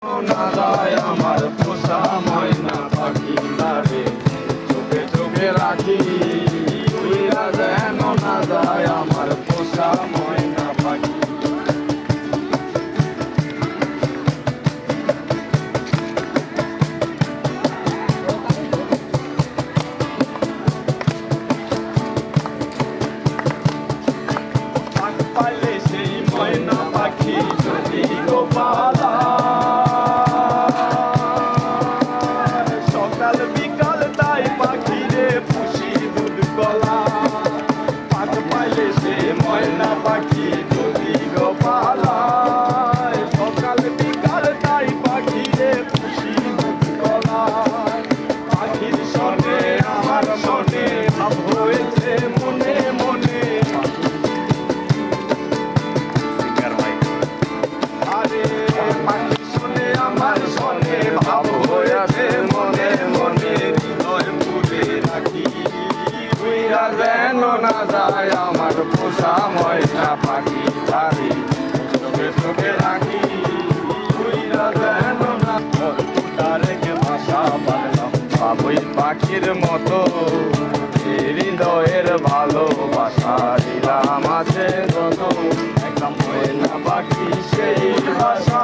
না যায় আমার পোষা ময়না পাখি রে, চোখে চোখে রাখি উইরা যেন না যায় আমার পোষা ময়না পাখি। পাইলে সেই ময়না পাখি যদি গোপালা, সকাল বিকাল তাই পাখি রে পুষি দুধ কলা। পাক পাইলে সে ময়না পাখি যদি গোপালা, সকাল বিকাল তাই পাখি রে পুষি দুধ কলা। পাখির সনে আমার মনে ভাব হয়েছে মনে মনে, আরে পাখি শোনে আমার শোনে ভাব হয়েছে মনে মনে, হৃদয় পুরে রাখি উইরা যেন না যায় আমার পোষা ময়না পাখি রে, চোখে চোখে রাখি উইরা যেন না। রেখে ভাষা পারলাম বাবুই পাখির মতো, হৃদয়ের ভালোবাসা দিলাম আছে যত, একটা ময়না পাখি সেই ভাষা।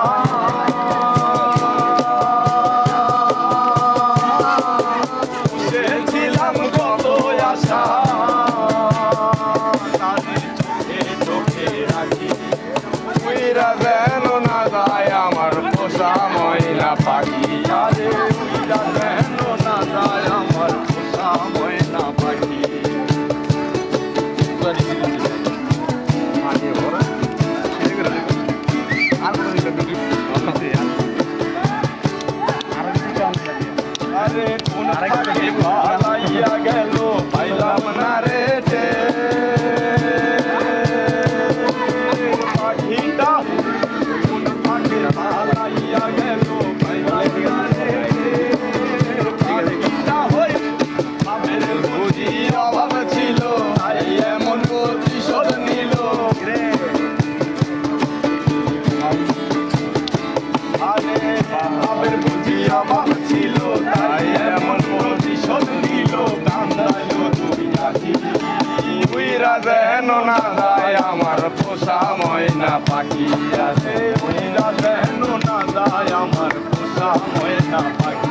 ছিলাম কত আশা, তাদের চোখে চোখে রাখি উইরা যেন না যায় আমার পোষা ময়না পাখি রে, উইরা যেন না যায় আমার পোষা ময়না পাখি। আরে কোন পাখি পালাইয়া গেল পাইলাম না রে, পাখিটা কোন পাখি পালাইয়া গেল পাইলাম না রে। পাখিটা হই আমের বুঝি অভাব ছিল, তাই এমন প্রতিশোধ নিল রে। আরে আমের বুঝি অভাব ছিল, তাই এমন প্রতিশোধ নিল। কান্দাইল তুই রাখি উইরা যেন না যায় আমার পোষা ময়না পাখি আছে, উইরা যেন না যায় আমার পোষা ময়না পাখি।